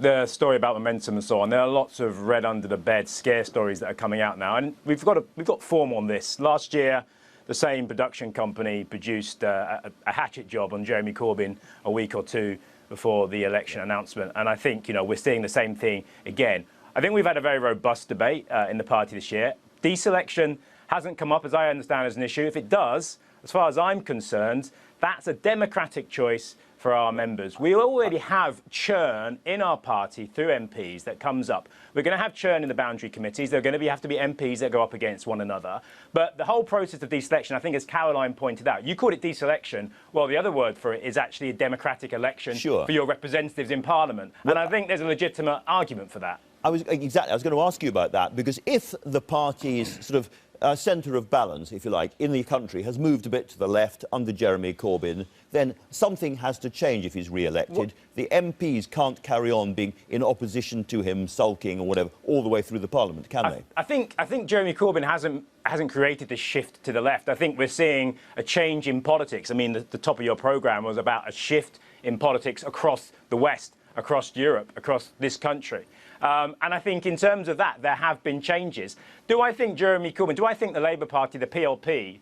the story about momentum and so on, there are lots of red under the bed scare stories that are coming out now, and we've got form on this. Last year, the same production company produced a hatchet job on Jeremy Corbyn a week or two before the election announcement, and I think we're seeing the same thing again. I think we've had a very robust debate in the party this year. Deselection hasn't come up, as I understand, as an issue. If it does, as far as I'm concerned, that's a democratic choice for our members. We already have churn in our party through MPs that comes up. We're going to have churn in the boundary committees. There are going to have to be MPs that go up against one another. But the whole process of deselection, I think, as Caroline pointed out, you called it deselection. Well, the other word for it is actually a democratic election for your representatives in Parliament. Well, and I think there's a legitimate argument for that. I was going to ask you about that, because if the party's sort of centre of balance, if you like, in the country has moved a bit to the left under Jeremy Corbyn, then something has to change if he's re-elected. The MPs can't carry on being in opposition to him, sulking or whatever, all the way through the Parliament, can they? I think Jeremy Corbyn hasn't created this shift to the left. I think we're seeing a change in politics. I mean, the top of your programme was about a shift in politics across the West, across Europe, across this country. And I think in terms of that, there have been changes. Do I think Jeremy Corbyn, do I think the Labour Party, the PLP,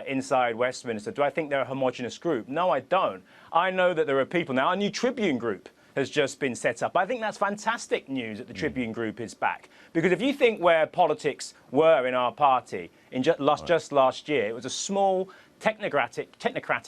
inside Westminster, do I think they're a homogenous group? No, I don't. I know that there are people now. A new Tribune group has just been set up. I think that's fantastic news that the Tribune group is back. Because if you think where politics were in our party in just last year, it was a small, technocratic,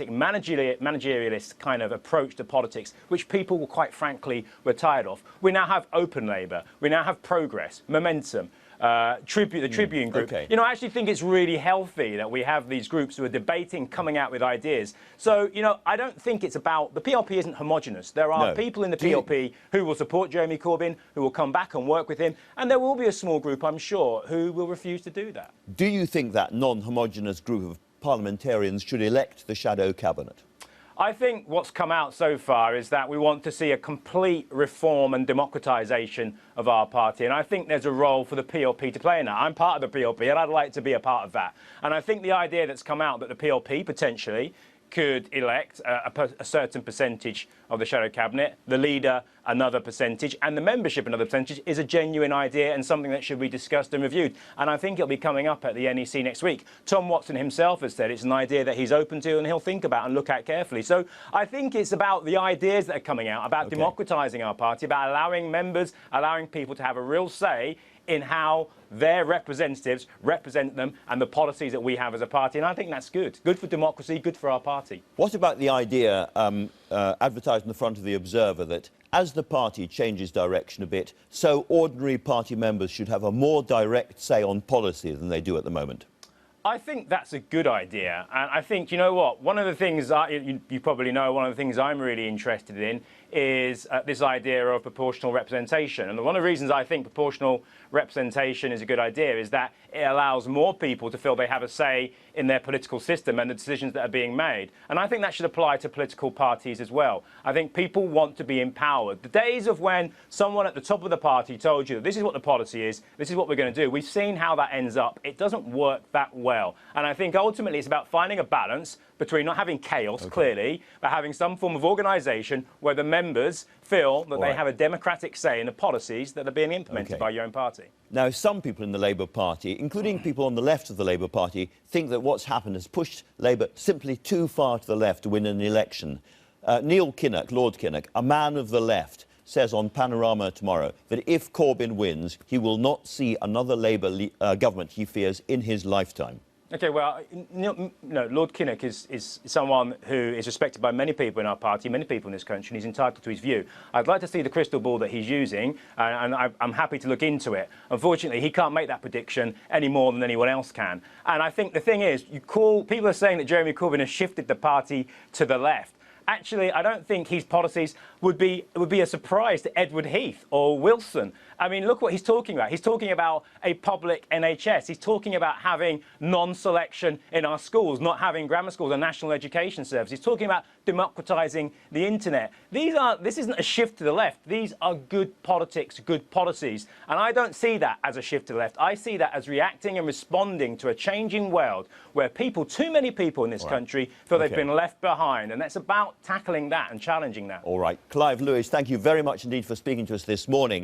managerialist kind of approach to politics, which people, quite frankly, were tired of. We now have Open Labour. We now have Progress, Momentum, the Tribune group. Okay. I actually think it's really healthy that we have these groups who are debating, coming out with ideas. So, I don't think it's about... The PLP isn't homogenous. There are people in the PLP who will support Jeremy Corbyn, who will come back and work with him, and there will be a small group, I'm sure, who will refuse to do that. Do you think that non-homogenous group of parliamentarians should elect the shadow cabinet? I think what's come out so far is that we want to see a complete reform and democratisation of our party, and I think there's a role for the PLP to play in that. I'm part of the PLP and I'd like to be a part of that. And I think the idea that's come out that the PLP potentially could elect a certain percentage of the shadow cabinet, the leader another percentage, and the membership another percentage is a genuine idea and something that should be discussed and reviewed. And I think it'll be coming up at the NEC next week. Tom Watson himself has said it's an idea that he's open to and he'll think about and look at carefully. So I think it's about the ideas that are coming out, about democratising our party, about allowing members, allowing people to have a real say in how their representatives represent them and the policies that we have as a party. And I think that's good. Good for democracy, good for our party. What about the idea advertised in the front of the Observer that as the party changes direction a bit, so ordinary party members should have a more direct say on policy than they do at the moment? I think that's a good idea. And I think, you know what, one of the things, you probably know, one of the things I'm really interested in is this idea of proportional representation. And one of the reasons I think proportional representation is a good idea is that it allows more people to feel they have a say in their political system and the decisions that are being made. And I think that should apply to political parties as well. I think people want to be empowered. The days of when someone at the top of the party told you, this is what the policy is, this is what we're going to do, we've seen how that ends up. It doesn't work that well. And I think ultimately it's about finding a balance between not having chaos, clearly, but having some form of organisation where the members feel that they have a democratic say in the policies that are being implemented by your own party. Now, some people in the Labour Party, including people on the left of the Labour Party, think that what's happened has pushed Labour simply too far to the left to win an election. Lord Kinnock, a man of the left, says on Panorama tomorrow that if Corbyn wins, he will not see another Labour government, he fears, in his lifetime. OK, well, no, Lord Kinnock is someone who is respected by many people in our party, many people in this country, and he's entitled to his view. I'd like to see the crystal ball that he's using, and I'm happy to look into it. Unfortunately, he can't make that prediction any more than anyone else can. And I think the thing is, people are saying that Jeremy Corbyn has shifted the party to the left. Actually, I don't think his policies would be a surprise to Edward Heath or Wilson. I mean, look what he's talking about. He's talking about a public NHS. He's talking about having non-selection in our schools, not having grammar schools, a national education service. He's talking about democratising the internet. This isn't a shift to the left. These are good politics, good policies. And I don't see that as a shift to the left. I see that as reacting and responding to a changing world where people, too many people in this country, feel they've been left behind. And that's about tackling that and challenging that. All right. Clive Lewis, thank you very much indeed for speaking to us this morning.